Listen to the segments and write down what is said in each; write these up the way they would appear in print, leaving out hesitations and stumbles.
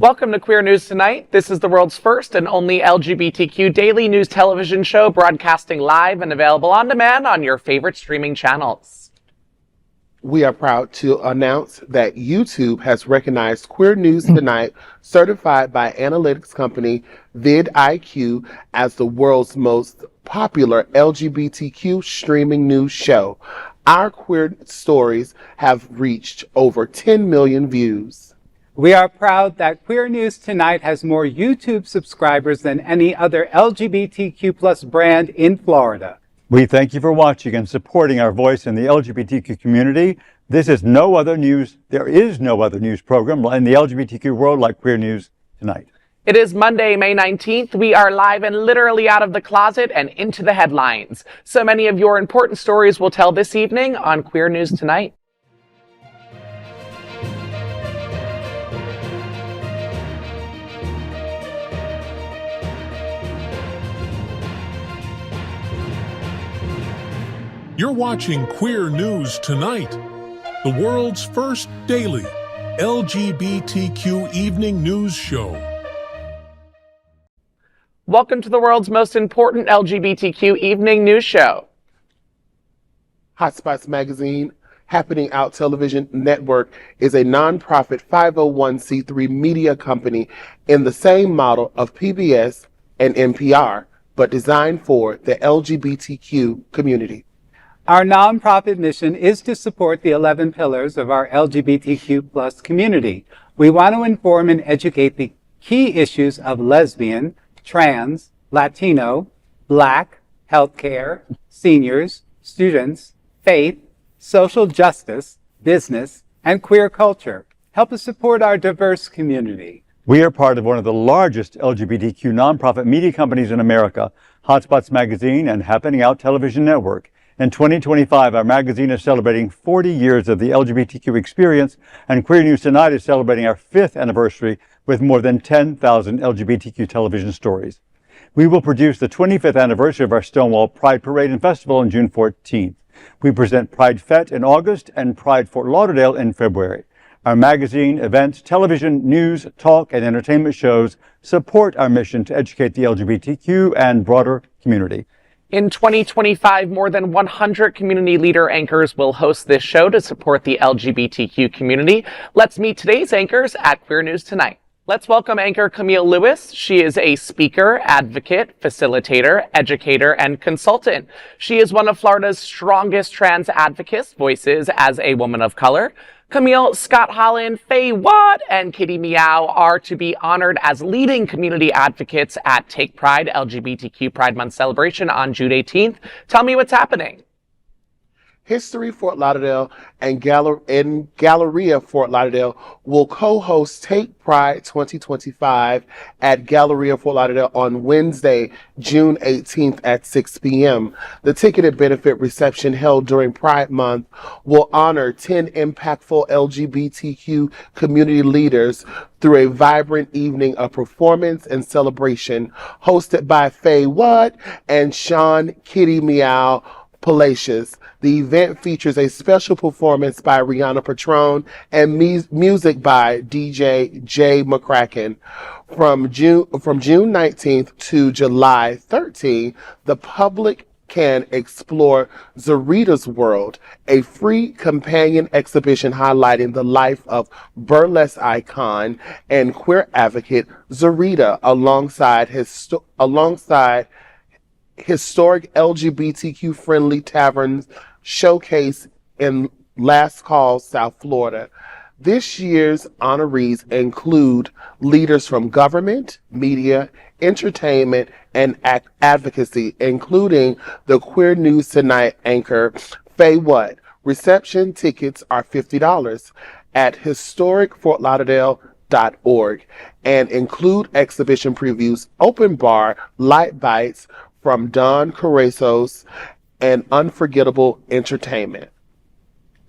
Welcome to Queer News Tonight. This is the world's first and only LGBTQ daily news television show broadcasting live and available on demand on your favorite streaming channels. We are proud to announce that YouTube has recognized Queer News Tonight, certified by analytics company vidIQ, as the world's most popular LGBTQ streaming news show. Our queer stories have reached over 10 million views. We are proud that Queer News Tonight has more YouTube subscribers than any other LGBTQ+ brand in Florida. We thank you for watching and supporting our voice in the LGBTQ community. There is no other news program in the LGBTQ world like Queer News Tonight. It is Monday, May 19th. We are live and literally out of the closet and into the headlines. So many of your important stories we'll tell this evening on Queer News Tonight. You're watching Queer News Tonight, the world's first daily LGBTQ evening news show. Welcome to the world's most important LGBTQ evening news show. Hotspots Magazine, Happening Out Television Network, is a nonprofit 501c3 media company in the same model of PBS and NPR, but designed for the LGBTQ community. Our nonprofit mission is to support the 11 pillars of our LGBTQ+ community. We want to inform and educate the key issues of lesbian, trans, Latino, Black, healthcare, seniors, students, faith, social justice, business, and queer culture. Help us support our diverse community. We are part of one of the largest LGBTQ nonprofit media companies in America, Hotspots Magazine and Happening Out Television Network. In 2025, our magazine is celebrating 40 years of the LGBTQ experience, and Queer News Tonight is celebrating our 5th anniversary with more than 10,000 LGBTQ television stories. We will produce the 25th anniversary of our Stonewall Pride Parade and Festival on June 14th. We present Pride Fete in August and Pride Fort Lauderdale in February. Our magazine, events, television, news, talk, and entertainment shows support our mission to educate the LGBTQ and broader community. In 2025, more than 100 community leader anchors will host this show to support the LGBTQ community. Let's meet today's anchors at Queer News Tonight. Let's welcome anchor Camille Lewis. She is a speaker, advocate, facilitator, educator, and consultant. She is one of Florida's strongest trans advocates, voices as a woman of color. Camille, Scott Holland, FayWhat, and Kitty Meow are to be honored as leading community advocates at Take Pride LGBTQ Pride Month celebration on June 18th. Tell me what's happening. History Fort Lauderdale and Galleria Fort Lauderdale will co-host Take Pride 2025 at Galleria Fort Lauderdale on Wednesday, June 18th at 6 p.m. The ticketed benefit reception held during Pride Month will honor 10 impactful LGBTQ community leaders through a vibrant evening of performance and celebration hosted by FayWhat and Sean Kitty Meow Palacios. The event features a special performance by Rihanna Patron and music by DJ Jay McCracken. From June 19th to July 13th, the public can explore Zarita's World, a free companion exhibition highlighting the life of burlesque icon and queer advocate Zarita alongside historic LGBTQ-friendly taverns showcase in Last Call, South Florida. This year's honorees include leaders from government, media, entertainment, and advocacy, including the Queer News Tonight anchor, FayWhat. Reception tickets are $50 at historicfortlauderdale.org and include exhibition previews, open bar, light bites from Don Carrazos, and unforgettable entertainment.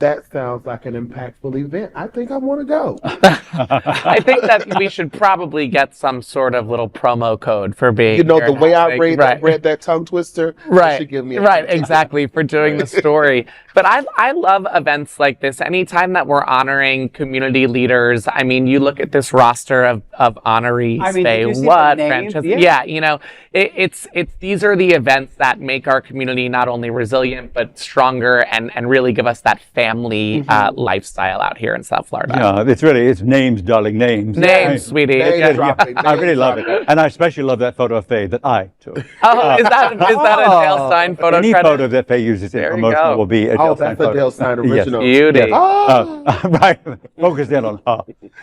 That sounds like an impactful event. I think I want to go. I think that we should probably get some sort of little promo code for being. You know, here the way I right. read that tongue twister, Right. you should give me a right, exactly, for doing the story. But I love events like this. Anytime that we're honoring community leaders, I mean, you look at this roster of honorees, I mean, did you see the FayWhat, names? Francesca. Yeah, you know, it's these are the events that make our community not only resilient but stronger and really give us that family lifestyle out here in South Florida. Yeah, it's names, darling, names. Names, sweetie. Names Yeah. dropping, I really names love dropping. it. And I especially love that photo of Faye that I took. Oh, is that a Dale Stine photo Any credit? photo that Faye uses in There you promotional go. will be a Dale Oh, Stine that's photo. a Dale Stine original. Beauty. Yes. Oh, Right. Focus in on her.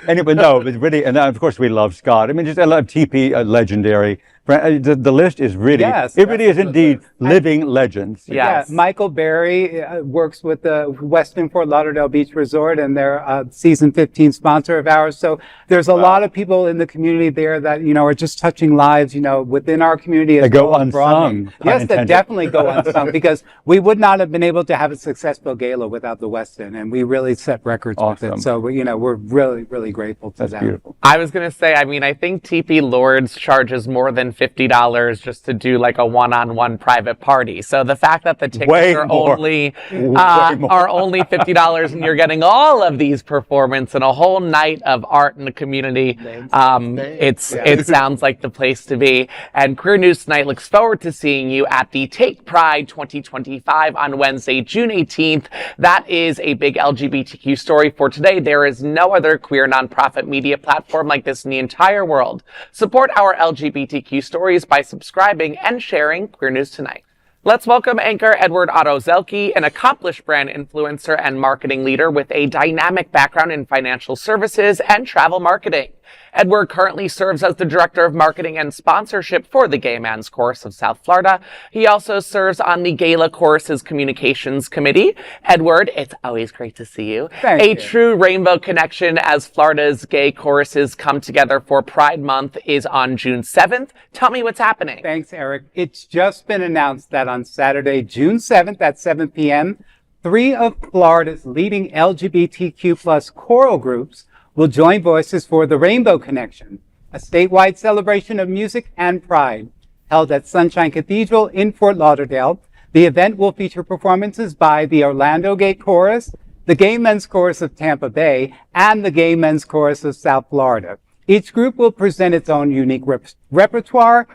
Anyway, no, but really, and of course we love Scott. I mean, just I love TP, legendary. The list is really, Yes, it really is that's indeed living legends. Yes. Yeah, Michael Berry works with the Westin Fort Lauderdale Beach Resort, and they're a season 15 sponsor of ours. So there's a lot of people in the community there that, you know, are just touching lives, you know, within our community. As They go well as broadly. unsung, pun Yes, they intended. definitely go unsung, because we would not have been able to have a successful gala without the Westin, and we really set records with Awesome. it. So, you know, we're really, really grateful to That's them. beautiful. I was going to say, I mean, I think TP Lords charges more than $50 just to do like a one-on-one private party. So the fact that the tickets Way are more. only more. are only $50 and you're getting all of these performance and a whole night of art in the community, it sounds like the place to be. And Queer News Tonight looks forward to seeing you at the Take Pride 2025 on Wednesday, June 18th. That is a big LGBTQ story for today. There is no other queer nonprofit media platform like this in the entire world. Support our LGBTQ stories by subscribing and sharing Queer News Tonight. Let's welcome anchor Edward Otto Zielke, an accomplished brand influencer and marketing leader with a dynamic background in financial services and travel marketing. Edward currently serves as the Director of Marketing and Sponsorship for the Gay Men's Chorus of South Florida. He also serves on the Gala Chorus's Communications Committee. Edward, it's always great to see you. Thank a you. true rainbow connection as Florida's gay choruses come together for Pride Month is on June 7th. Tell me what's happening. Thanks, Eric. It's just been announced that on Saturday, June 7th at 7 p.m., 3 of Florida's leading LGBTQ+ choral groups will join voices for the Rainbow Connection, a statewide celebration of music and pride. Held at Sunshine Cathedral in Fort Lauderdale, the event will feature performances by the Orlando Gay Chorus, the Gay Men's Chorus of Tampa Bay, and the Gay Men's Chorus of South Florida. Each group will present its own unique repertoire.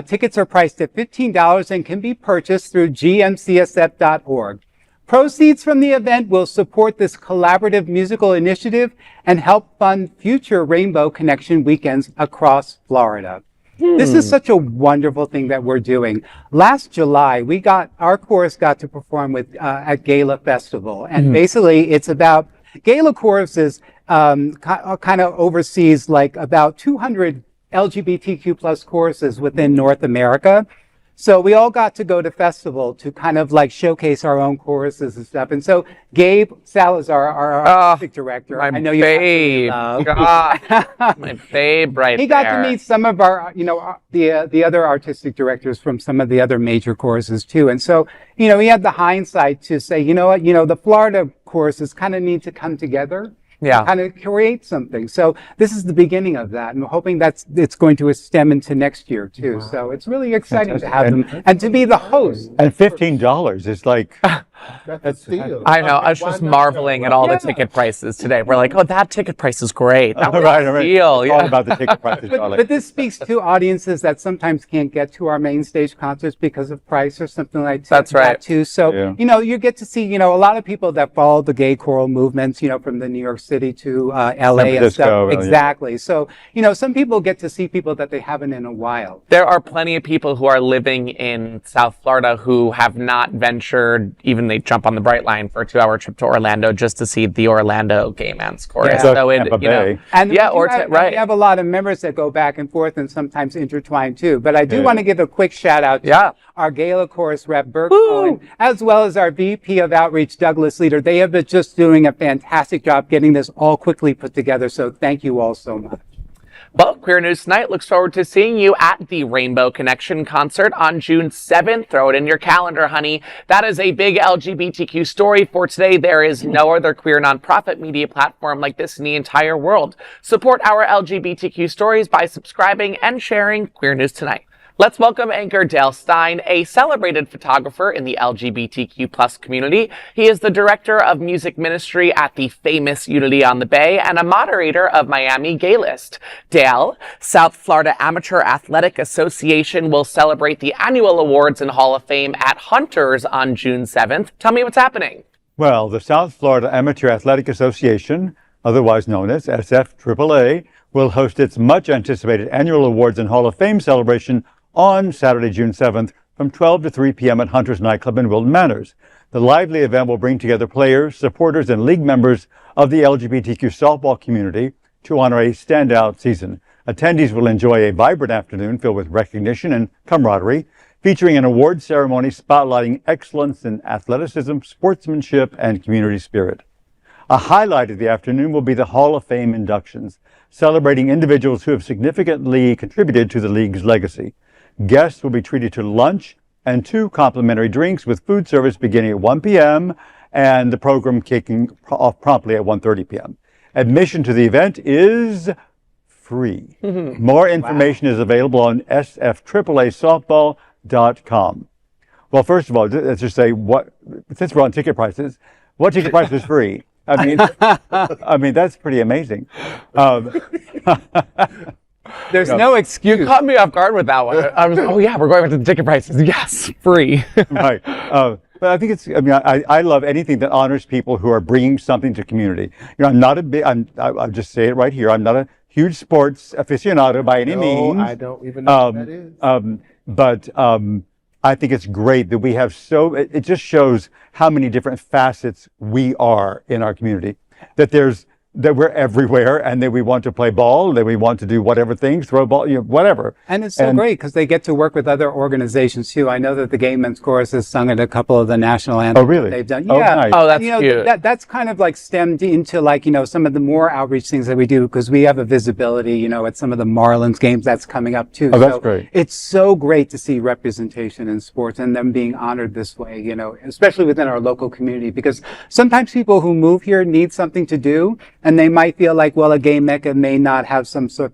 Tickets are priced at $15 and can be purchased through gmcsf.org. Proceeds from the event will support this collaborative musical initiative and help fund future Rainbow Connection weekends across Florida. This is such a wonderful thing that we're doing. Last July, our chorus got to perform with at Gala Festival, and basically it's about Gala choruses kind of oversees like about 200 LGBTQ+ choruses within North America. So we all got to go to festival to kind of like showcase our own choruses and stuff. And so Gabe Salazar, our artistic director, My I know you babe. God, my babe right he there. got to meet some of our, you know, the other artistic directors from some of the other major choruses too. And so, you know, he had the hindsight to say, you know what, you know, the Florida choruses kind of need to come together. Yeah. Kind of create something. So this is the beginning of that, and we're hoping it's going to stem into next year too. Wow. So it's really exciting to have them and to be the host. And $15 is like, that's a steal. I know. I was just marveling at all the ticket prices today. We're like, oh, that ticket price is great. That was a deal. It's all about the ticket prices, darling. But this speaks to audiences that sometimes can't get to our main stage concerts because of price or something like that. That's right. Too. So, you know, you get to see, you know, a lot of people that follow the gay choral movements, you know, from the New York City to LA and stuff. Exactly. So, you know, some people get to see people that they haven't in a while. There are plenty of people who are living in South Florida who have not ventured, even they jump on the Bright Line for a 2-hour trip to Orlando just to see the Orlando Gay Men's Chorus. Yeah. So it, you know, and yeah, we have a lot of members that go back and forth and sometimes intertwine too. But I do want to give a quick shout out to our Gala Chorus rep, Burke Cohen, as well as our VP of Outreach, Douglas Leader. They have been just doing a fantastic job getting this all quickly put together. So thank you all so much. Well, Queer News Tonight looks forward to seeing you at the Rainbow Connection concert on June 7th. Throw it in your calendar, honey. That is a big LGBTQ story for today. There is no other queer nonprofit media platform like this in the entire world. Support our LGBTQ stories by subscribing and sharing Queer News Tonight. Let's welcome anchor Dale Stine, a celebrated photographer in the LGBTQ plus community. He is the director of music ministry at the famous Unity on the Bay and a moderator of Miami Gay List. Dale, South Florida Amateur Athletic Association will celebrate the annual awards and Hall of Fame at Hunters on June 7th. Tell me what's happening. Well, the South Florida Amateur Athletic Association, otherwise known as SFAAA, will host its much-anticipated annual awards and Hall of Fame celebration on Saturday, June 7th from 12 to 3 p.m. at Hunter's Nightclub in Wilton Manors. The lively event will bring together players, supporters, and league members of the LGBTQ softball community to honor a standout season. Attendees will enjoy a vibrant afternoon filled with recognition and camaraderie, featuring an award ceremony spotlighting excellence in athleticism, sportsmanship, and community spirit. A highlight of the afternoon will be the Hall of Fame inductions, celebrating individuals who have significantly contributed to the league's legacy. Guests will be treated to lunch and 2 complimentary drinks with food service beginning at 1 p.m. and the program kicking off promptly at 1:30 p.m. Admission to the event is free. More information is available on sfAAAsoftball.com. Well, first of all, let's just say since we're on ticket prices, what ticket price is free? I mean, that's pretty amazing. There's no excuse. You caught me off guard with that one. I was, oh yeah, we're going with the ticket prices. Yes, free. Right. But I think I love anything that honors people who are bringing something to community. I'm not I'll just say it right here. I'm not a huge sports aficionado by any means. I don't even know what that is. But I think it's great that we have it just shows how many different facets we are in our community. That we're everywhere, and that we want to play ball, that we want to do whatever things, throw ball, whatever. And it's so great because they get to work with other organizations too. I know that the Gay Men's Chorus has sung at a couple of the national anthems. Oh, really? They've done. Oh, Yeah. nice. Oh, that's cute. That's kind of like stemmed into some of the more outreach things that we do because we have a visibility, at some of the Marlins games that's coming up too. Oh, that's great. It's so great to see representation in sports and them being honored this way, especially within our local community because sometimes people who move here need something to do and they might feel like, well, a gay mecca may not have some sort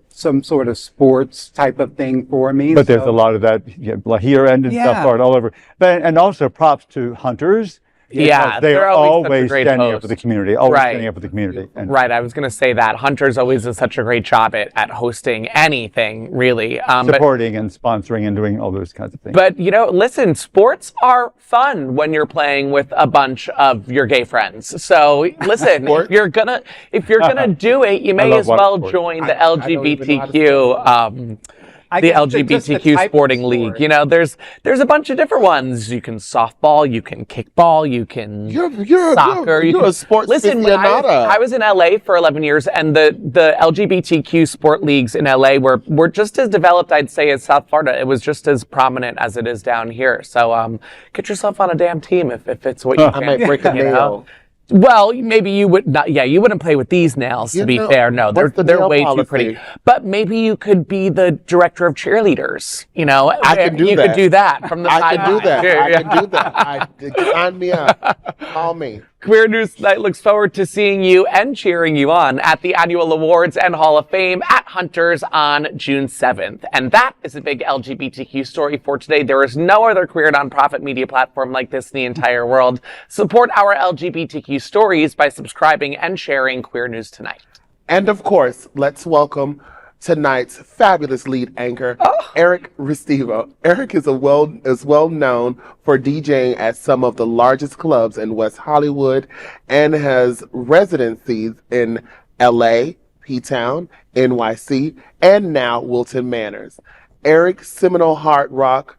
of sports type of thing for me. But there's a lot of that here and in South Florida, all over. And also props to Hunters. Yeah, they're always standing standing up up for the community. Always standing up for the community. Right, I was going to say that. Hunters always does such a great job at hosting anything, really. Supporting and sponsoring and doing all those kinds of things. But, listen, sports are fun when you're playing with a bunch of your gay friends. So, listen, if you're gonna do it, you may as well join the LGBTQ the LGBTQ sporting league. There's a bunch of different ones. You can softball, you can kickball, you can soccer. You're a sports Listen, when I was in LA for 11 years, and the LGBTQ sport leagues in LA were just as developed, I'd say, as South Florida. It was just as prominent as it is down here. So get yourself on a damn team if it's what you I might break a nail. Well, maybe you would not. Yeah, you wouldn't play with these nails. To be fair, no, they're way too pretty. But maybe you could be the director of cheerleaders. I can do that. You could do that from the side. I can do that. I can do that. Sign me up. Call me. Queer News Tonight looks forward to seeing you and cheering you on at the annual awards and Hall of Fame at Hunters on June 7th. And that is a big LGBTQ story for today. There is no other queer nonprofit media platform like this in the entire world. Support our LGBTQ stories by subscribing and sharing Queer News Tonight. And of course, let's welcome tonight's fabulous lead anchor, Eric Restivo. Eric is well known for DJing at some of the largest clubs in West Hollywood and has residencies in LA, P-Town, NYC, and now Wilton Manors. Eric's Seminole Hard Rock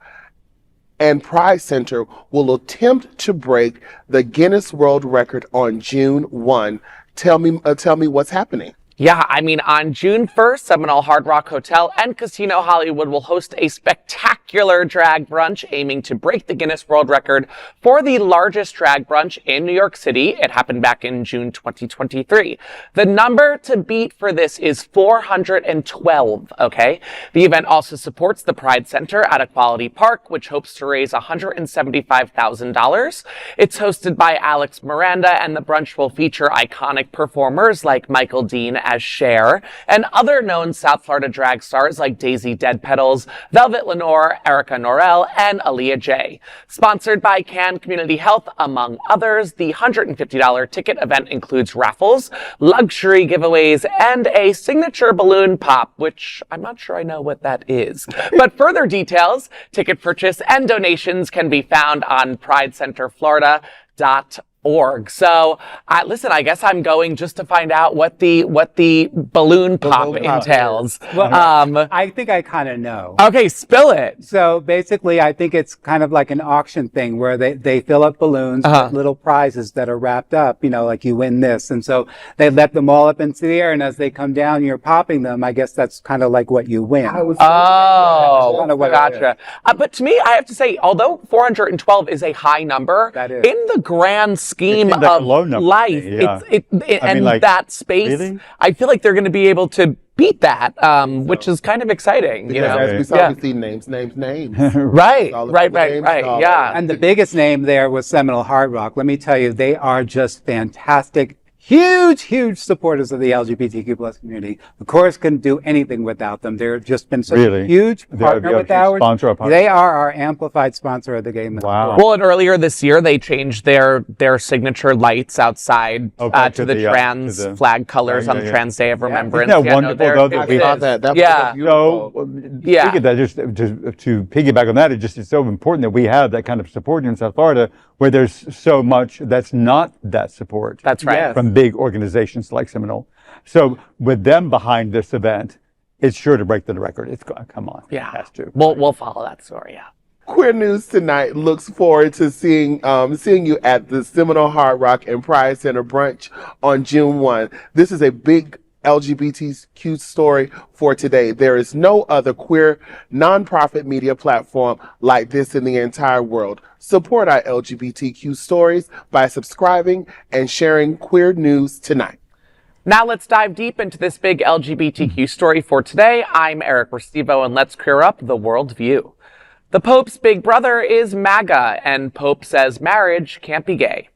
and Pride Center will attempt to break the Guinness World Record on June 1. Tell me what's happening. Yeah, I mean, on June 1st, Seminole Hard Rock Hotel and Casino Hollywood will host a spectacular drag brunch aiming to break the Guinness World Record for the largest drag brunch in New York City. It happened back in June 2023. The number to beat for this is 412, okay? The event also supports the Pride Center at Equality Park, which hopes to raise $175,000. It's hosted by Alex Miranda, and the brunch will feature iconic performers like Michael Dean as Cher, and other known South Florida drag stars like Daisy Dead Petals, Velvet Lenore, Erica Norell, and Aaliyah J. Sponsored by Can Community Health, among others, the $150 ticket event includes raffles, luxury giveaways, and a signature balloon pop, which I'm not sure I know what that is. But further details, ticket purchase, and donations can be found on pridecenterflorida.org. So, listen, I guess I'm going just to find out what the balloon pop entails. Well, I think I kind of know. Okay, spill it. So basically, I think it's kind of like an auction thing where they fill up balloons with little prizes that are wrapped up, like you win this. And so they let them all up into the air, and as they come down, you're popping them. I guess that's kind of like what you win. Gotcha. But to me, I have to say, although 412 is a high number, that is. in the grand scheme of life, that space, really? I feel like they're going to be able to beat that, which is kind of exciting. As we saw, we see names. Right. Yeah. And the biggest name there was Seminole Hard Rock. Let me tell you, they are just fantastic. Huge supporters of the LGBTQ plus community. Of course, couldn't do anything without them. They've just been such a huge partner with ours. They are our amplified sponsor of the game. Wow. Well, and earlier this year, they changed their signature lights outside to the trans flag colors on the Trans Day of Remembrance. Isn't that wonderful, though, that we saw that? That was beautiful. Just to piggyback on that, it's so important that we have that kind of support in South Florida, where there's so much that's not that support. That's right. From big organizations like Seminole. So with them behind this event, it's sure to break the record. Come on. Yeah. It has to. We'll follow that story, yeah. Queer News Tonight looks forward to seeing you at the Seminole Hard Rock and Pride Center brunch on June 1. This is a big LGBTQ story for today. There is no other queer nonprofit media platform like this in the entire world. Support our LGBTQ stories by subscribing and sharing Queer News Tonight. Now let's dive deep into this big LGBTQ story for today. I'm Eric Restivo, and let's clear up the world view. The Pope's big brother is MAGA, and Pope says marriage can't be gay.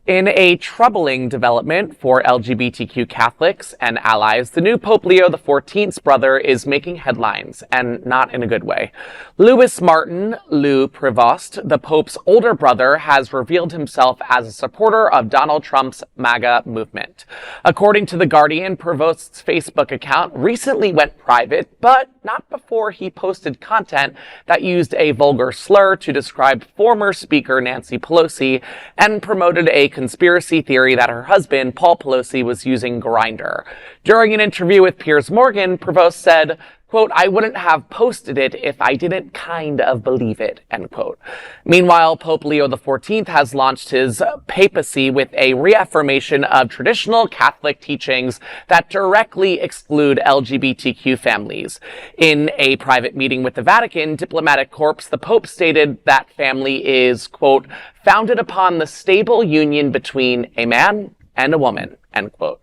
In a troubling development for LGBTQ Catholics and allies, the new Pope Leo XIV's brother is making headlines, and not in a good way. Louis Martin, Lou Prevost, the Pope's older brother, has revealed himself as a supporter of Donald Trump's MAGA movement. According to The Guardian, Prevost's Facebook account recently went private, but not before he posted content that used a vulgar slur to describe former Speaker Nancy Pelosi and promoted a conspiracy theory that her husband, Paul Pelosi, was using Grindr. During an interview with Piers Morgan, Prevost said, quote, "I wouldn't have posted it if I didn't kind of believe it," end quote. Meanwhile, Pope Leo XIV has launched his papacy with a reaffirmation of traditional Catholic teachings that directly exclude LGBTQ families. In a private meeting with the Vatican Diplomatic Corps, the Pope stated that family is, quote, "founded upon the stable union between a man and a woman," end quote.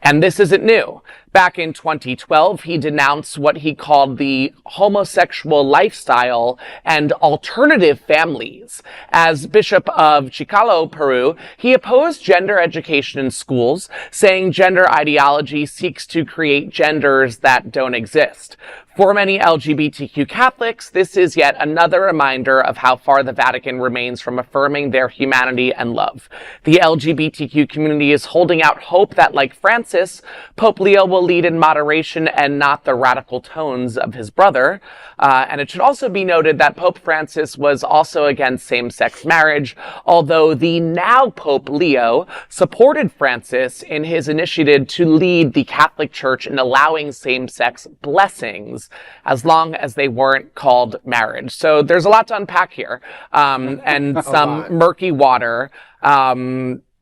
And this isn't new. Back in 2012, he denounced what he called the homosexual lifestyle and alternative families. As Bishop of Chicalo, Peru, he opposed gender education in schools, saying gender ideology seeks to create genders that don't exist. For many LGBTQ Catholics, this is yet another reminder of how far the Vatican remains from affirming their humanity and love. The LGBTQ community is holding out hope that, like Francis, Pope Leo will lead in moderation and not the radical tones of his brother. And it should also be noted that Pope Francis was also against same-sex marriage, although the now Pope Leo supported Francis in his initiative to lead the Catholic Church in allowing same-sex blessings, as long as they weren't called marriage. So there's a lot to unpack here, and some murky water.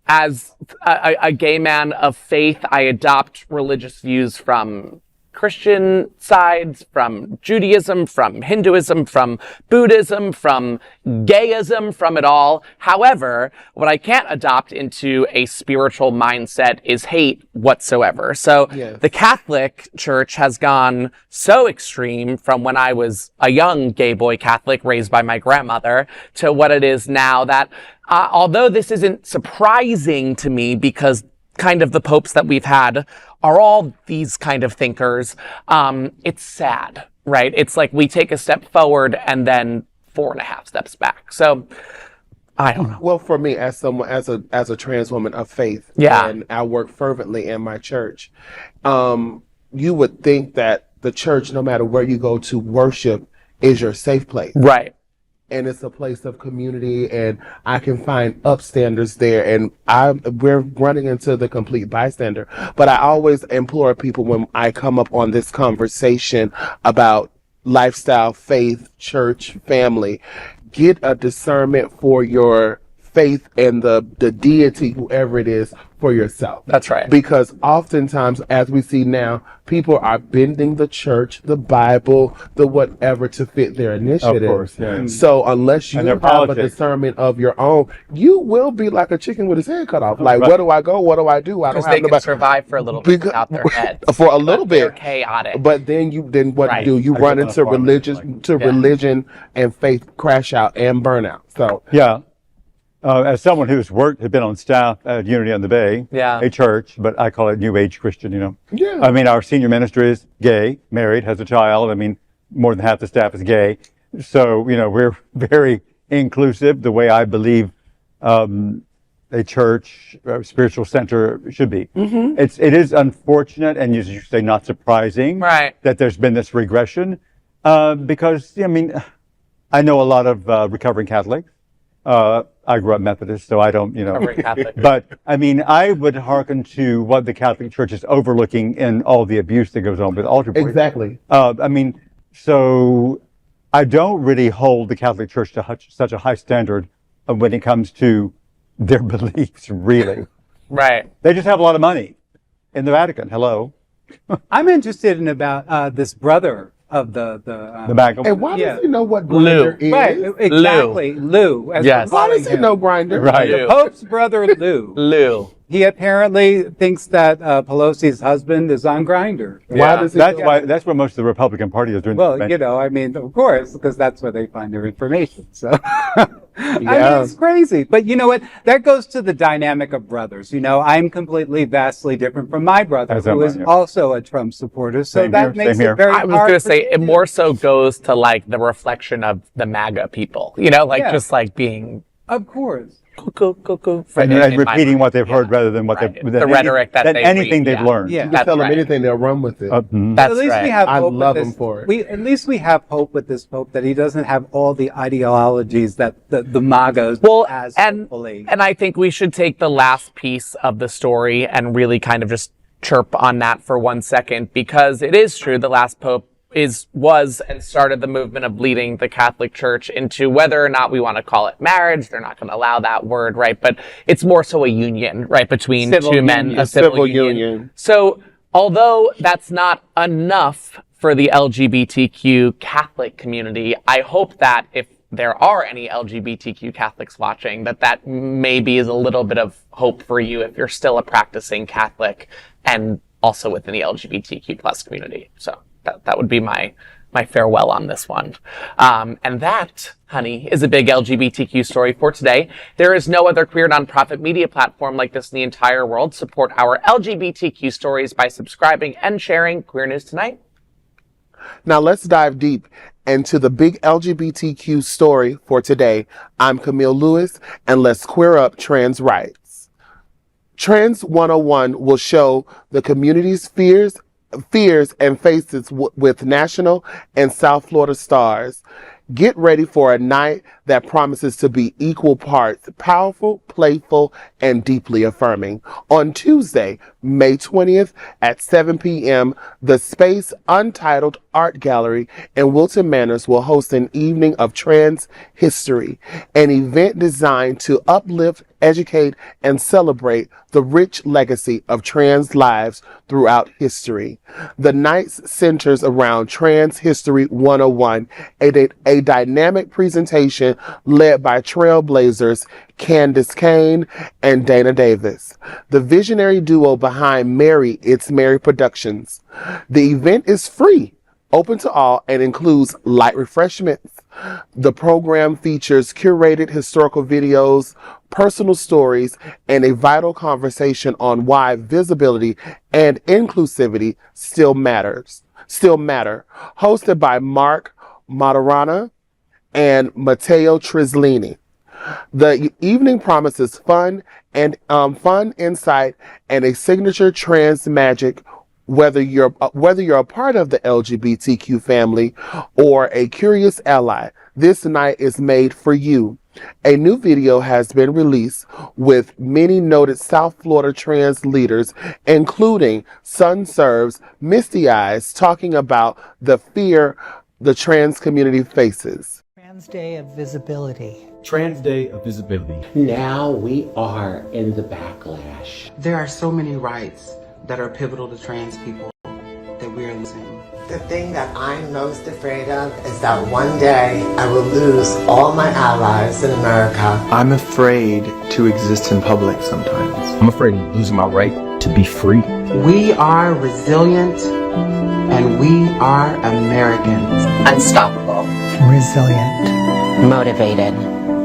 as a gay man of faith, I adopt religious views from Christian sides, from Judaism, from Hinduism, from Buddhism, from gayism, from it all. However, what I can't adopt into a spiritual mindset is hate whatsoever. So the Catholic Church has gone so extreme from when I was a young gay boy Catholic raised by my grandmother to what it is now that although this isn't surprising to me because kind of the popes that we've had are all these kind of thinkers, it's sad, right? It's like we take a step forward and then 4.5 steps back. So I don't know. Well, for me, as someone, as a trans woman of faith, and I work fervently in my church, you would think that the church, no matter where you go to worship, is your safe place. Right. And it's a place of community, and I can find upstanders there, and we're running into the complete bystander. But I always implore people when I come up on this conversation about lifestyle, faith, church, family, get a discernment for your faith and the deity, whoever it is, for yourself. That's right. Because oftentimes, as we see now, people are bending the church, the Bible, the whatever to fit their initiative. Of course, yeah. So unless you have a discernment of your own, you will be like a chicken with his head cut off. Like, where do I go? What do I do? I don't have nobody. Because they can survive for a little bit without their heads. For a little bit. They're chaotic. But then what you do? You run into religion and faith crash out and burnout. So yeah. As someone who's been on staff at Unity on the Bay, a church, but I call it New Age Christian, Yeah. I mean, our senior minister is gay, married, has a child. I mean, more than half the staff is gay. So, we're very inclusive the way I believe a church, a spiritual center should be. Mm-hmm. It is unfortunate, and as you say, not surprising that there's been this regression because, I know a lot of recovering Catholics. I grew up Methodist, so I don't, but I would hearken to what the Catholic Church is overlooking in all the abuse that goes on with altar boys. Exactly. So I don't really hold the Catholic Church to such a high standard when it comes to their beliefs, really. Right. They just have a lot of money in the Vatican. Hello. I'm interested in about this brother of the MAGA. And why does he know what Grindr is? Right, exactly. Lou. Yes. Why does he know Grindr? Right. The Pope's brother, Lou. Lou. He apparently thinks that Pelosi's husband is on Grindr. Why does he? That's what most of the Republican Party is doing. Well, of course, because that's where they find their information. So, it's crazy. But you know what? That goes to the dynamic of brothers. I'm completely vastly different from my brother, who is also a Trump supporter. So that makes it very hard. I was going to say, it more so goes to like the reflection of the MAGA people, just like being. Of course. And repeating what they've heard rather than the rhetoric that anything they've learned. You can tell them anything, they'll run with it. That's at least right. we have I hope love with him this. for it. At least we have hope with this Pope that he doesn't have all the ideologies that the MAGAs has. Hopefully. And I think we should take the last piece of the story and really kind of just chirp on that for 1 second, because it is true the last Pope was and started the movement of leading the Catholic Church into, whether or not we want to call it marriage, they're not going to allow that word, right? But it's more so a union, right, between two men, a civil union. So although that's not enough for the LGBTQ Catholic community, I hope that if there are any LGBTQ Catholics watching, that maybe is a little bit of hope for you if you're still a practicing Catholic and also within the LGBTQ plus community. So that would be my farewell on this one. And that, honey, is a big LGBTQ story for today. There is no other queer nonprofit media platform like this in the entire world. Support our LGBTQ stories by subscribing and sharing Queer News Tonight. Now let's dive deep into the big LGBTQ story for today. I'm Camille Lewis, and let's queer up trans rights. Trans 101 will show the community's fears and faces with national and South Florida stars. Get ready for a night that promises to be equal parts powerful, playful, and deeply affirming. On Tuesday, May 20th at 7 p.m., the Space Untitled Art Gallery in Wilton Manors will host an evening of trans history, an event designed to uplift, educate, and celebrate the rich legacy of trans lives throughout history. The night centers around Trans History 101, a dynamic presentation led by trailblazers Candace Kane and Dana Davis, the visionary duo behind Mary, It's Mary Productions. The event is free, open to all, and includes light refreshments. The program features curated historical videos, personal stories, and a vital conversation on why visibility and inclusivity still matter. Hosted by Mark Matarana and Matteo Trislini. The evening promises fun, insight, and a signature trans magic. Whether you're a part of the LGBTQ family or a curious ally, this night is made for you. A new video has been released with many noted South Florida trans leaders, including Sun Serves Misty Eyes, talking about the fear the trans community faces. Trans Day of Visibility. Trans Day of Visibility. Now we are in the backlash. There are so many rights that are pivotal to trans people that we are losing. The thing that I'm most afraid of is that one day I will lose all my allies in America. I'm afraid to exist in public sometimes. I'm afraid of losing my right to be free. We are resilient and we are Americans. Unstoppable. Resilient. Motivated.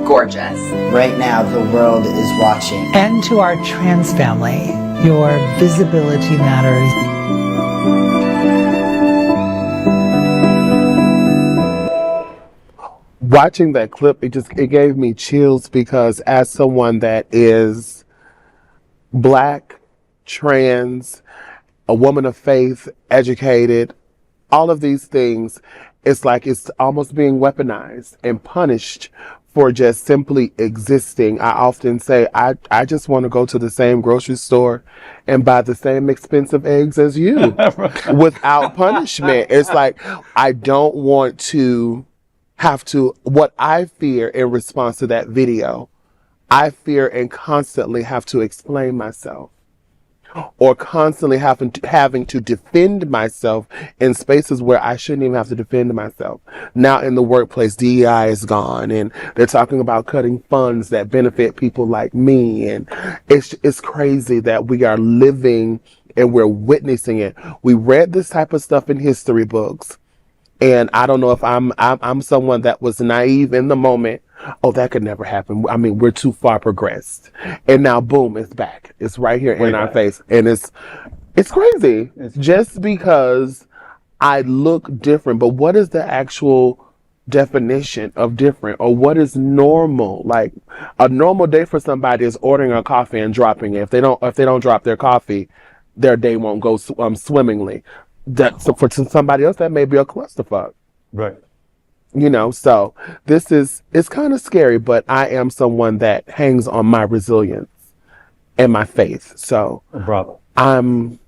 Gorgeous. Right now, the world is watching. And to our trans family, your visibility matters. Watching that clip, it gave me chills because as someone that is Black, trans, a woman of faith, educated, all of these things, it's like it's almost being weaponized and punished for just simply existing. I often say, I just want to go to the same grocery store and buy the same expensive eggs as you without punishment. It's like, I don't want to have to, what I fear in response to that video, I fear and constantly have to explain myself or constantly having to defend myself in spaces where I shouldn't even have to defend myself. Now in the workplace, DEI is gone and they're talking about cutting funds that benefit people like me. And it's crazy that we are living and we're witnessing it. We read this type of stuff in history books. And I don't know if I'm someone that was naive in the moment. Oh, that could never happen. I mean, we're too far progressed. And now, boom, it's back. It's right here in our face. And it's crazy. Just because I look different. But what is the actual definition of different? Or what is normal? Like, a normal day for somebody is ordering a coffee and dropping it. If they don't drop their coffee, their day won't go swimmingly. So for somebody else, that may be a clusterfuck. Right. You know, so it's kind of scary, but I am someone that hangs on my resilience and my faith. So bravo. I'm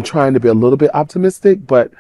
trying to be a little bit optimistic, but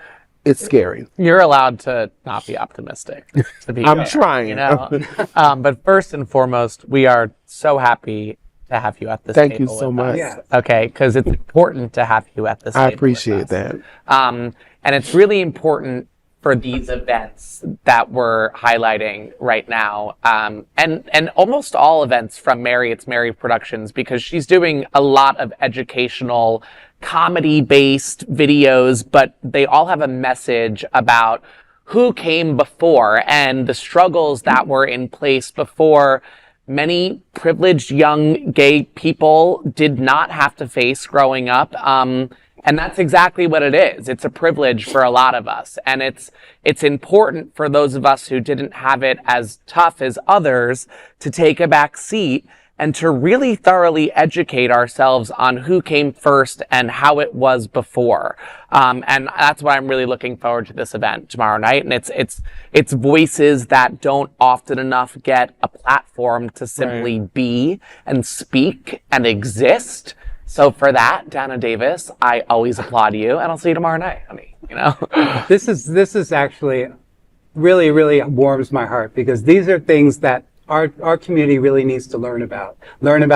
it's scary. You're allowed to not be optimistic. I'm trying. You know? But first and foremost, we are so happy to have you at this table. Thank you so much. Okay, because it's important to have you at this table. I appreciate that. And it's really important for these events that we're highlighting right now, and almost all events from Mary, It's Mary Productions, because she's doing a lot of educational, comedy-based videos, but they all have a message about who came before and the struggles that were in place before many privileged young gay people did not have to face growing up. And that's exactly what it is. It's a privilege for a lot of us. And it's important for those of us who didn't have it as tough as others to take a back seat and to really thoroughly educate ourselves on who came first and how it was before. And that's why I'm really looking forward to this event tomorrow night. And it's voices that don't often enough get a platform to simply be and speak and exist. So for that, Dana Davis, I always applaud you, and I'll see you tomorrow night, honey. You know, this is actually really, really warms my heart, because these are things that our community really needs to learn about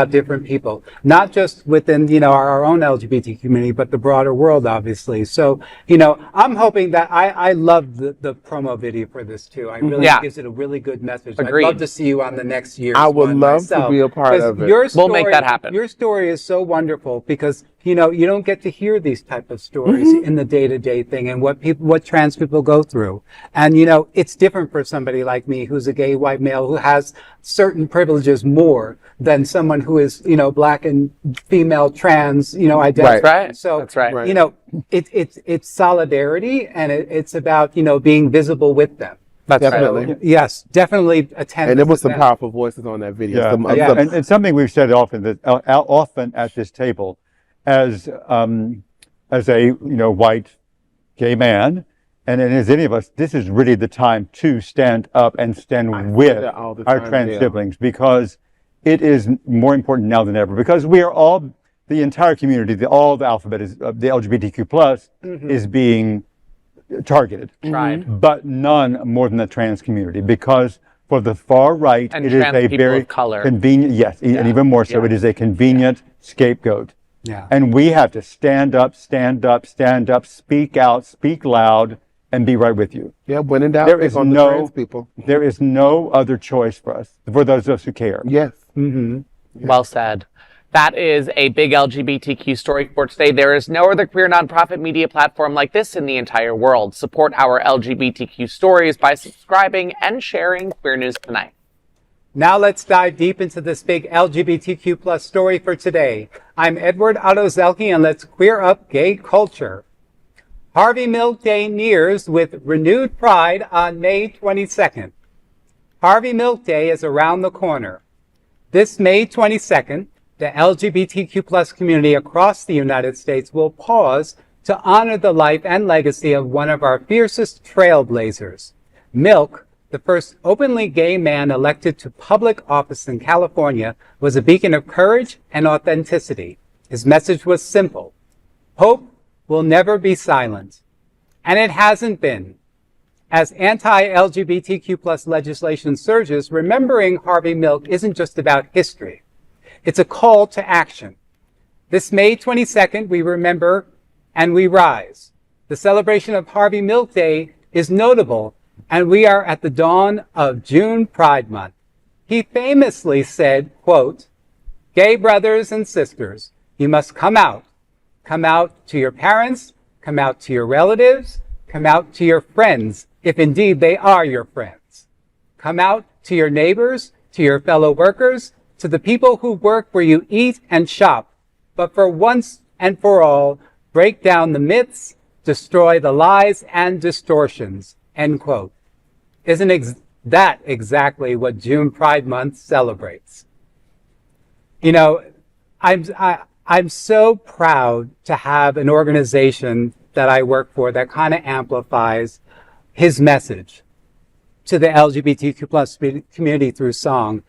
different people, not just within, our own LGBT community, but the broader world, obviously. So, I'm hoping that I love the promo video for this too. I really gives it a really good message. Agreed. I'd love to see you on the next year's I would one love myself, to be a part of it. We'll make that happen. Your story is so wonderful, because you don't get to hear these type of stories in the day-to-day thing, and what trans people go through. And it's different for somebody like me, who's a gay white male, who has certain privileges more than someone who is black and female trans identified. That's right. So that's right. It's solidarity, and it's about being visible with them. That's definitely. Right. Yes, definely attend. And there was some powerful voices on that video. And something we've said often at this table, as a white gay man, and as any of us, this is really the time to stand up and stand with our trans siblings, because it is more important now than ever, because we are all, the entire community, all the alphabet is the LGBTQ plus is being targeted, but none more than the trans community, because for the far right, and it is a very convenient, and even more so, it is a convenient scapegoat. Yeah. And we have to stand up, speak out, speak loud, and be right with you. Yeah, when in doubt, there is no trans people. There is no other choice for us, for those of us who care. Yes. Well said. That is a big LGBTQ story for today. There is no other queer nonprofit media platform like this in the entire world. Support our LGBTQ stories by subscribing and sharing Queer News Tonight. Now let's dive deep into this big LGBTQ plus story for today. I'm Otto Zielke, and let's queer up gay culture. Harvey Milk Day nears with renewed pride on May 22nd. Harvey Milk Day is around the corner. This May 22nd, the LGBTQ plus community across the United States will pause to honor the life and legacy of one of our fiercest trailblazers. Milk, the first openly gay man elected to public office in California, was a beacon of courage and authenticity. His message was simple: hope will never be silent. And it hasn't been. As anti-LGBTQ plus legislation surges, remembering Harvey Milk isn't just about history. It's a call to action. This May 22nd, we remember and we rise. The celebration of Harvey Milk Day is notable, and we are at the dawn of June Pride Month. He famously said, quote, "Gay brothers and sisters, you must come out. Come out to your parents, come out to your relatives, come out to your friends, if indeed they are your friends. Come out to your neighbors, to your fellow workers, to the people who work where you eat and shop. But for once and for all, break down the myths, destroy the lies and distortions." End quote. Isn't that exactly what June Pride Month celebrates? I'm so proud to have an organization that I work for that kind of amplifies his message to the LGBTQ plus community through song.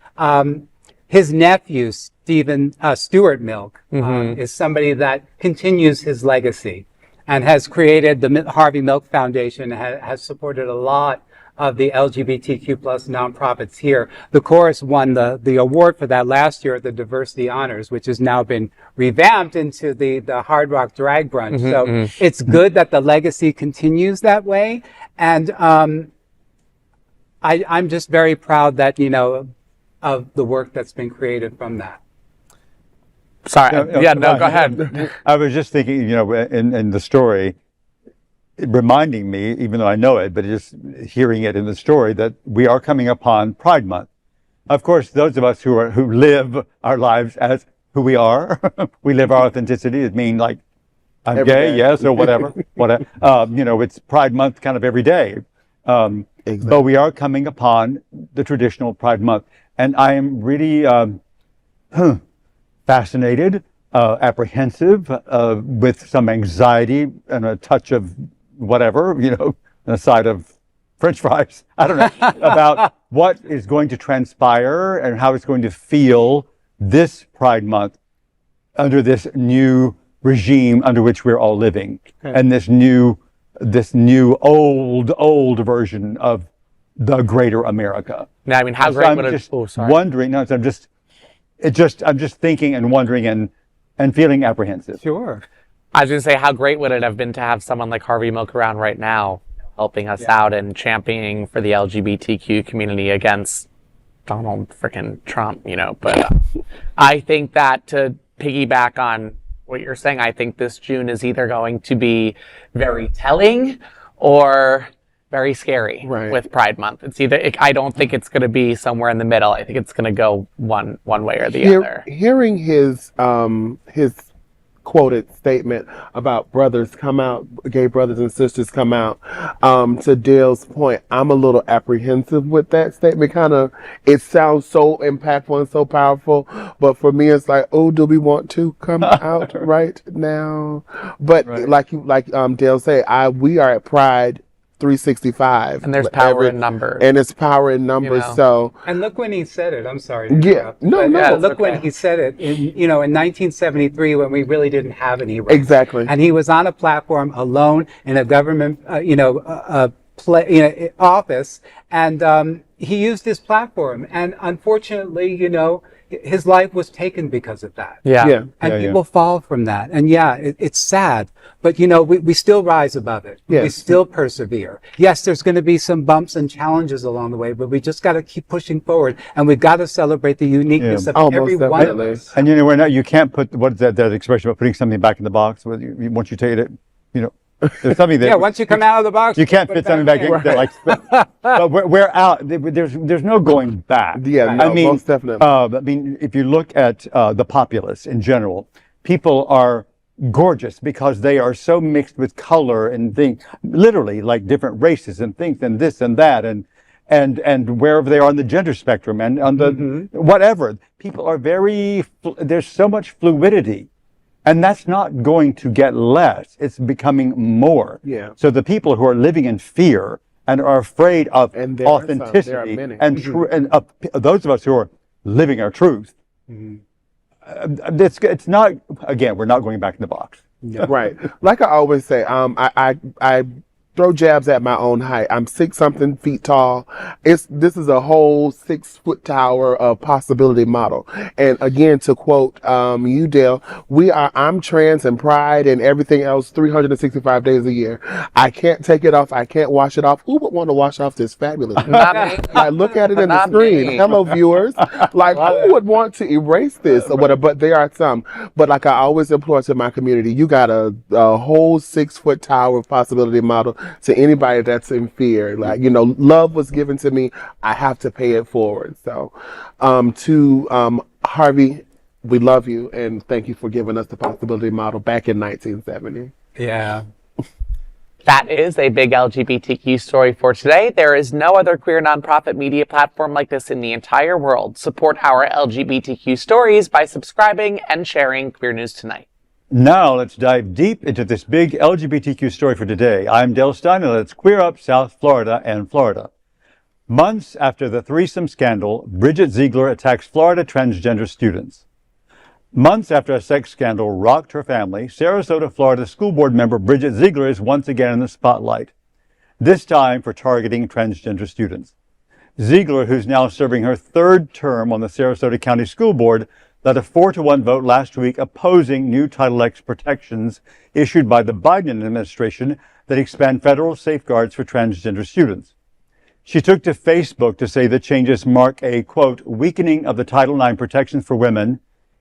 His nephew, Stuart Milk, is somebody that continues his legacy and has created the Harvey Milk Foundation, has supported a lot of the LGBTQ plus nonprofits here. The chorus won the award for that last year at the Diversity Honors, which has now been revamped into the Hard Rock Drag Brunch. So it's good that the legacy continues that way. And I'm just very proud that, of the work that's been created from that. Sorry. Go ahead. I was just thinking, in the story, reminding me, even though I know it, but just hearing it in the story, that we are coming upon Pride Month. Of course, those of us who live our lives as who we are, we live our authenticity. It means like, I'm every gay, day. yes, or whatever. It's Pride Month kind of every day. Exactly. But we are coming upon the traditional Pride Month. And I am really fascinated, apprehensive, with some anxiety and a touch of whatever, and a side of French fries, I don't know, about what is going to transpire and how it's going to feel this Pride Month under this new regime under which we're all living, and this new old version of the greater America. Now, I mean, how great would it? Oh, sorry. Wondering. No, I'm just thinking and wondering and feeling apprehensive. Sure. I was going to say, how great would it have been to have someone like Harvey Milk around right now, helping us out and championing for the LGBTQ community against Donald frickin' Trump, But I think that, to piggyback on what you're saying, I think this June is either going to be very telling or very scary with Pride Month. It's either, I don't think it's going to be somewhere in the middle. I think it's going to go one way or the other. Hearing his quoted statement about brothers come out, gay brothers and sisters come out, to Dale's point, I'm a little apprehensive with that statement. It sounds so impactful and so powerful, but for me it's like, oh, do we want to come out right now? But like Dale said, we are at Pride 365, and there's power in numbers, and it's power in numbers. So, and look when he said it. I'm sorry. Look when he said it in 1973, when we really didn't have any rights. Exactly. And he was on a platform alone in a government office, and he used his platform, and unfortunately, his life was taken because of that. And people fall from that. And it's sad, but we still rise above it. We still persevere. Yes, there's going to be some bumps and challenges along the way, but we just got to keep pushing forward, and we've got to celebrate the uniqueness of every one of us. And you can't put, what is that expression about putting something back in the box? Once you take it, there's something that once you come out of the box, you can't fit something back in. But we're out. There's no going back. Most definitely. If you look at the populace in general, people are gorgeous because they are so mixed with color and things, literally like different races and things and this and that and wherever they are on the gender spectrum and on the whatever. People are there's so much fluidity. And that's not going to get less. It's becoming more. So the people who are living in fear and are afraid of authenticity and those of us who are living our truth, it's not, again, we're not going back in the box. Right. Like I always say, I throw jabs at my own height. I'm 6-something feet tall. This is a whole 6-foot tower of possibility model. And again, to quote you, Dale, I'm trans and pride and everything else 365 days a year. I can't take it off. I can't wash it off. Who would want to wash off this fabulous? Look at it in the screen. Hello, viewers. Who would want to erase this? But there are some. But like I always implore to my community, you got a whole 6-foot tower of possibility model. To anybody that's in fear, love was given to me, I have to pay it forward. So to Harvey, we love you and thank you for giving us the possibility model back in 1970. That is a big LGBTQ story for today. There is no other queer nonprofit media platform like this in the entire world. Support our LGBTQ stories by subscribing and sharing Queer News Tonight. Now let's dive deep into this big LGBTQ story for today. I'm Dale Stine, and let's queer up South Florida and Florida. Months after the threesome scandal, Bridget Ziegler attacks Florida transgender students. Months after a sex scandal rocked her family, Sarasota, Florida school board member Bridget Ziegler is once again in the spotlight, this time for targeting transgender students. Ziegler, who's now serving her 3rd term on the Sarasota County School Board, led a 4-1 vote last week opposing new Title X protections issued by the Biden administration that expand federal safeguards for transgender students. She took to Facebook to say the changes mark a, quote, weakening of the Title IX protections for women.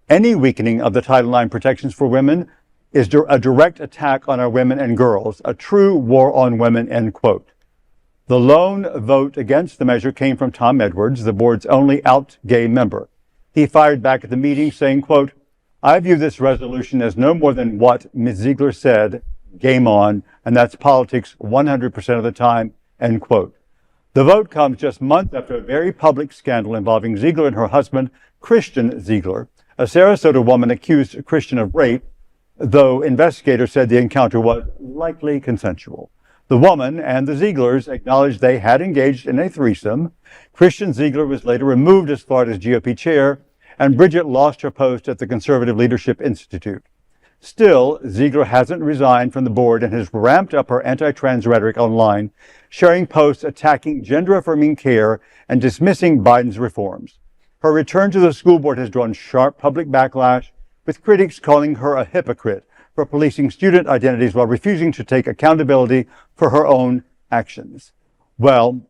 Any weakening of the Title IX protections for women is a direct attack on our women and girls, a true war on women, end quote. The lone vote against the measure came from Tom Edwards, the board's only out gay member. He fired back at the meeting saying, quote, I view this resolution as no more than what Ms. Ziegler said, game on, and that's politics 100% of the time, end quote. The vote comes just months after a very public scandal involving Ziegler and her husband, Christian Ziegler, A Sarasota woman accused a Christian of rape, though investigators said the encounter was likely consensual. The woman and the Zieglers acknowledged they had engaged in a threesome. Christian Ziegler was later removed as Florida's GOP chair, and Bridget lost her post at the Conservative Leadership Institute. Still, Ziegler hasn't resigned from the board and has ramped up her anti-trans rhetoric online, sharing posts attacking gender-affirming care and dismissing Biden's reforms. Her return to the school board has drawn sharp public backlash, with critics calling her a hypocrite for policing student identities while refusing to take accountability for her own actions. Well,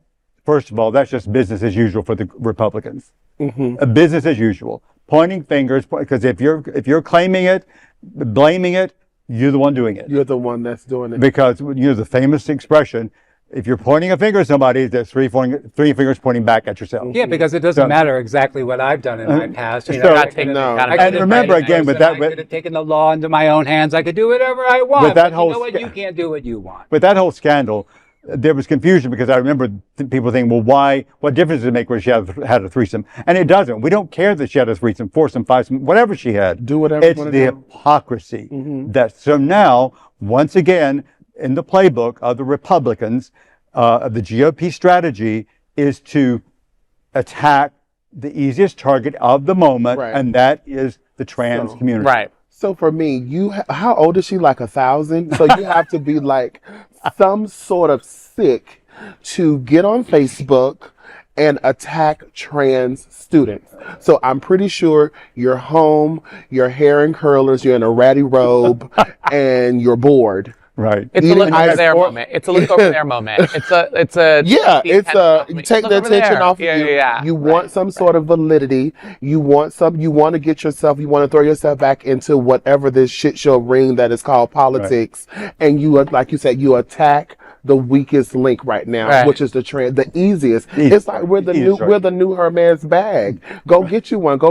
first of all, that's just business as usual for the Republicans. Business as usual. Pointing fingers, because if you're claiming it, blaming it, you're the one doing it. You're the one that's doing it. Because, the famous expression, if you're pointing a finger at somebody, there's three fingers pointing back at yourself. Yeah, because it doesn't matter exactly what I've done in my past. And remember again, with that, I could have taken the law into my own hands. I could do whatever I want. With that but whole you know what? You can't do what you want. With that whole scandal, there was confusion because I remember people thinking, well, what difference does it make when she had a threesome? And it doesn't. We don't care that she had a threesome, foursome, fivesome, whatever she had. Do whatever it's the hypocrisy. So now, once again, in the playbook of the Republicans, of the GOP strategy is to attack the easiest target of the moment, and that is the trans community. Right. So for me, how old is she? Like 1,000? So you have to be like some sort of sick to get on Facebook and attack trans students. So I'm pretty sure you're home, your hair in curlers, you're in a ratty robe, and you're bored. Right. It's a look over there moment. It's a look over there moment. You take the attention off of you. You want some sort of validity. You want to get yourself, you want to throw yourself back into whatever this shit show ring that is called politics. And you, like you said, you attack the weakest link right now, which is the easiest. It's like we're the new Hermes bag. Go get you one.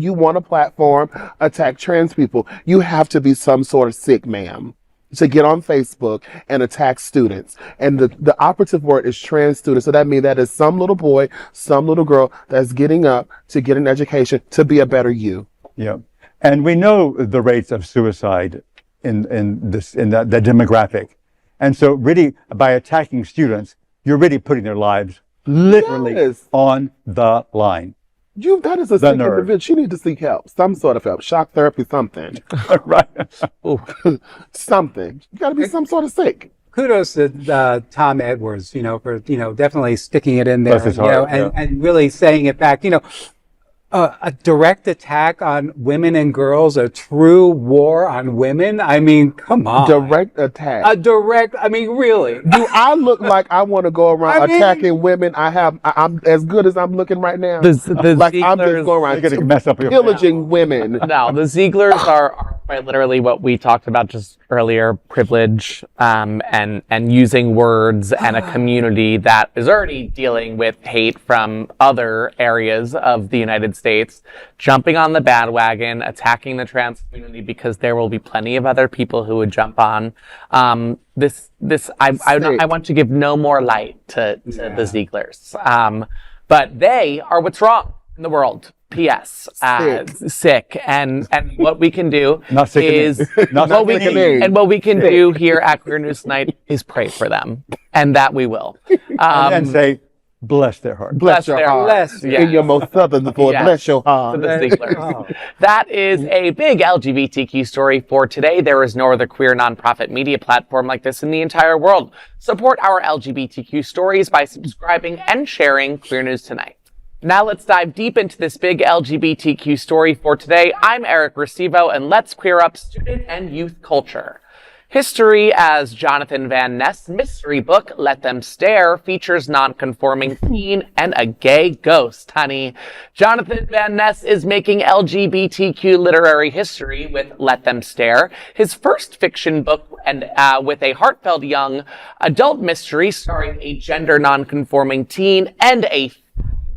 You want a platform, attack trans people. You have to be some sort of sick, ma'am, to get on Facebook and attack students. And the operative word is trans students. So that means that is some little boy, some little girl that's getting up to get an education to be a better you. Yeah. And we know the rates of suicide in the demographic. And so really by attacking students, you're really putting their lives literally on the line. That is a sick individual. She needs to seek help. Some sort of help. Shock therapy, something. Right. Something. You got to be some sort of sick. Kudos to Tom Edwards, for, definitely sticking it in there, and really saying it back, a direct attack on women and girls, a true war on women. I mean, come on. Direct attack. Really. Do I look like I want to go around attacking women? I'm as good as I'm looking right now. Like I'm just going around pillaging women. No, the Zieglers are quite literally what we talked about just earlier, privilege, and using words and a community that is already dealing with hate from other areas of the United States, jumping on the bandwagon, attacking the trans community because there will be plenty of other people who would jump on. I want to give no more light to the Zieglers. But they are what's wrong in the world. P.S. Sick. And what we can do what we can do here at Queer News Tonight is pray for them, and that we will. And say, bless their heart. Bless your heart. In your most southern voice, bless your heart. That is a big LGBTQ story for today. There is no other queer nonprofit media platform like this in the entire world. Support our LGBTQ stories by subscribing and sharing Queer News Tonight. Now let's dive deep into this big LGBTQ story for today. I'm Eric Restivo, and let's queer up student and youth culture. History as Jonathan Van Ness's mystery book, Let Them Stare, features non-conforming teen and a gay ghost, honey. Jonathan Van Ness is making LGBTQ literary history with Let Them Stare, his first fiction book, and with a heartfelt young adult mystery starring a gender non-conforming teen and a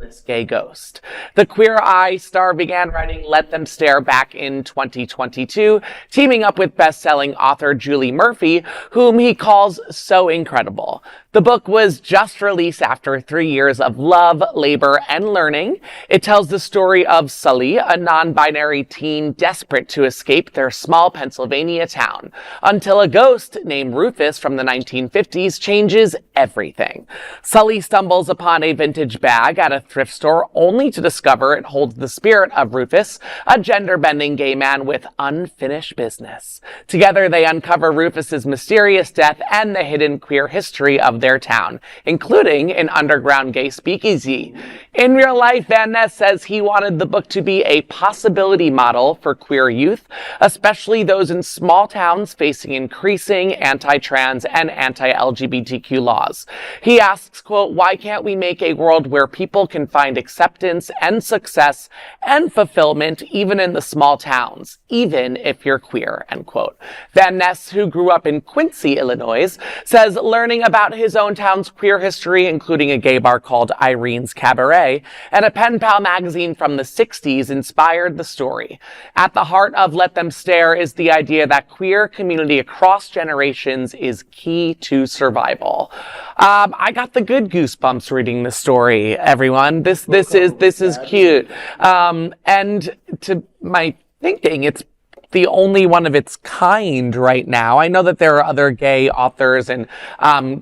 mindless gay ghost. The Queer Eye star began writing Let Them Stare back in 2022, teaming up with best-selling author Julie Murphy, whom he calls so incredible. The book was just released after 3 years of love, labor, and learning. It tells the story of Sully, a non-binary teen desperate to escape their small Pennsylvania town, until a ghost named Rufus from the 1950s changes everything. Sully stumbles upon a vintage bag at a thrift store only to discover it holds the spirit of Rufus, a gender-bending gay man with unfinished business. Together, they uncover Rufus's mysterious death and the hidden queer history of their town, including an underground gay speakeasy. In real life, Van Ness says he wanted the book to be a possibility model for queer youth, especially those in small towns facing increasing anti-trans and anti-LGBTQ laws. He asks, quote, "Why can't we make a world where people can find acceptance and success and fulfillment even in the small towns, even if you're queer," end quote. Van Ness, who grew up in Quincy, Illinois, says learning about his own town's queer history, including a gay bar called Irene's Cabaret and a pen pal magazine from the 60s, inspired the story. At the heart of Let Them Stare is the idea that queer community across generations is key to survival. I got the good goosebumps reading this story, everyone. This is cute. And to my thinking, it's the only one of its kind right now. I know that there are other gay authors and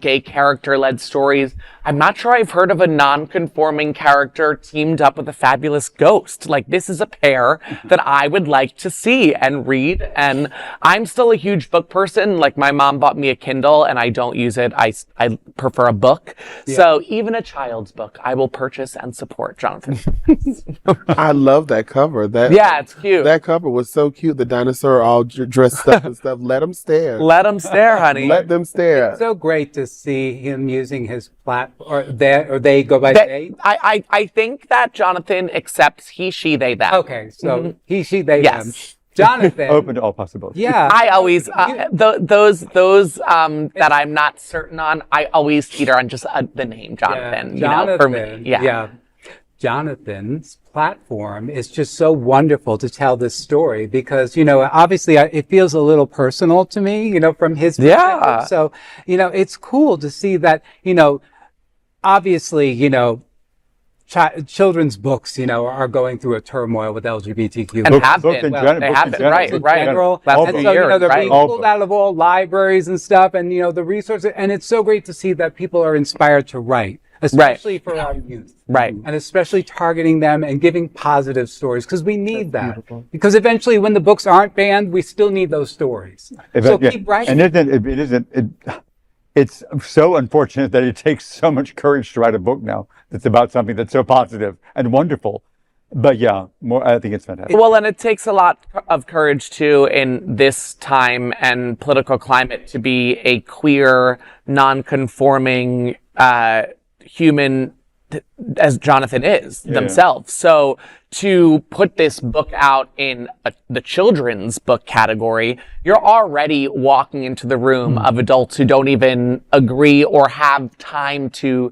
gay character-led stories. I'm not sure I've heard of a non-conforming character teamed up with a fabulous ghost. Like, this is a pair that I would like to see and read. And I'm still a huge book person. Like, my mom bought me a Kindle and I don't use it. I prefer a book. Yeah. So even a child's book, I will purchase and support, Jonathan. I love that cover. Yeah, it's cute. That cover was so cute. The dinosaur all dressed up and stuff. Let them stare. Let them stare, honey. Let them stare. It's so great to see him using his platform. Or they go by they? I think that Jonathan accepts he, she, they, them. Okay, so he, she, they, yes. them. Jonathan. Open to all possibilities. Yeah. I always, those that I'm not certain on, I always teeter on just the name Jonathan. Yeah. Jonathan, for me. Yeah. Jonathan's platform is just so wonderful to tell this story because, obviously it feels a little personal to me, from his perspective. Yeah. So, it's cool to see that, obviously, children's books, are going through a turmoil with LGBTQ. And have been. They have been, right. General. And so, they're being pulled out of all libraries and stuff and, the resources. And it's so great to see that people are inspired to write, especially for our youth. Right. And especially targeting them and giving positive stories because we need that. Beautiful. Because eventually when the books aren't banned, we still need those stories. Keep writing. And it's so unfortunate that it takes so much courage to write a book now that's about something that's so positive and wonderful. But yeah, I think it's fantastic. Well, and it takes a lot of courage too in this time and political climate to be a queer, non-conforming human as Jonathan is themselves. So to put this book out in the children's book category, you're already walking into the room of adults who don't even agree or have time to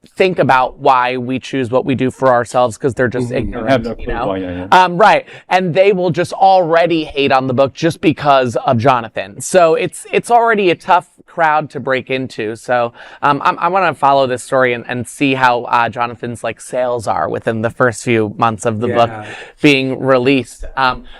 think about why we choose what we do for ourselves because they're just ignorant, right. And they will just already hate on the book just because of Jonathan. So it's already a tough crowd to break into. So I want to follow this story and see how Jonathan's sales are within the first few months of the book being released.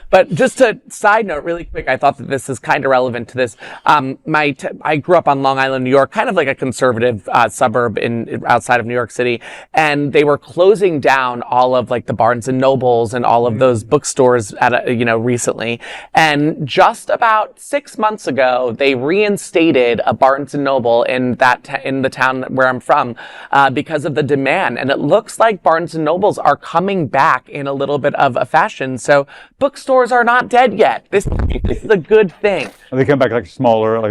But just a side note really quick, I thought that this is kind of relevant to this. I grew up on Long Island, New York, kind of like a conservative suburb outside of New York City, and they were closing down all of the Barnes and Nobles and all of those bookstores recently. And just about 6 months ago, they reinstated a Barnes and Noble in the town where I'm from because of the demand. And it looks like Barnes and Nobles are coming back in a little bit of a fashion. So bookstores are not dead yet. This is a good thing. And they come back smaller,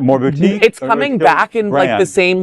more boutique. It's coming back in the same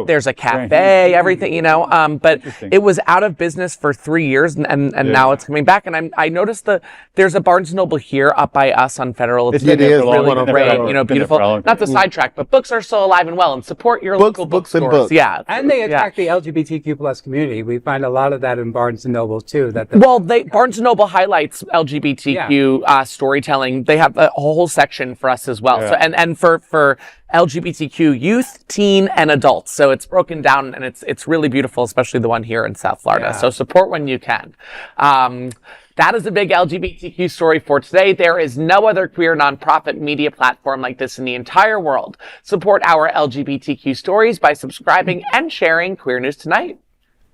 there's a cafe. yay, everything, you know. But it was out of business for 3 years, and now it's coming back. And I noticed there's a Barnes & Noble here up by us on Federal. It's really great, you know, beautiful. Not to sidetrack, but books are still alive and well, and support your local bookstores. Yeah, and they attack the LGBTQ plus community. We find a lot of that in Barnes & Noble too. Barnes & Noble highlights LGBTQ storytelling. They have a whole section for us as well. Yeah. So and for LGBTQ youth, teen, and adults. So it's broken down and it's really beautiful, especially the one here in South Florida. So support when you can. That is a big LGBTQ story for today. There is no other queer nonprofit media platform like this in the entire world. Support our LGBTQ stories by subscribing and sharing Queer News Tonight.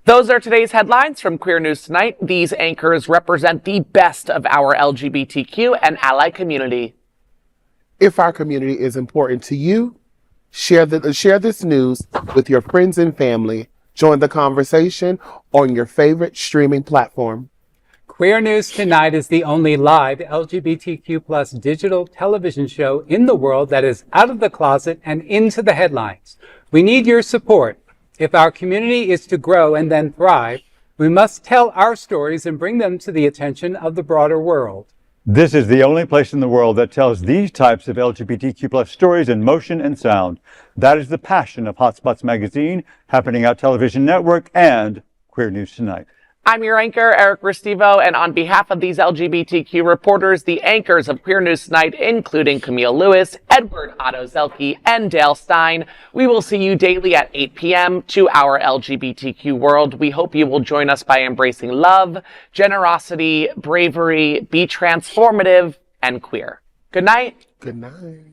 Those are today's headlines from Queer News Tonight. These anchors represent the best of our LGBTQ and ally community. If our community is important to you, share this news with your friends and family. Join the conversation on your favorite streaming platform. Queer News Tonight is the only live LGBTQ plus digital television show in the world that is out of the closet and into the headlines. We need your support. If our community is to grow and then thrive, we must tell our stories and bring them to the attention of the broader world. This is the only place in the world that tells these types of LGBTQ plus stories in motion and sound. That is the passion of Hotspots Magazine, Happening Out Television Network, and Queer News Tonight. I'm your anchor, Eric Restivo, and on behalf of these LGBTQ reporters, the anchors of Queer News Tonight, including Camille Lewis, Edward Otto Zielke, and Dale Stine, we will see you daily at 8 p.m. to our LGBTQ world. We hope you will join us by embracing love, generosity, bravery, be transformative, and queer. Good night. Good night.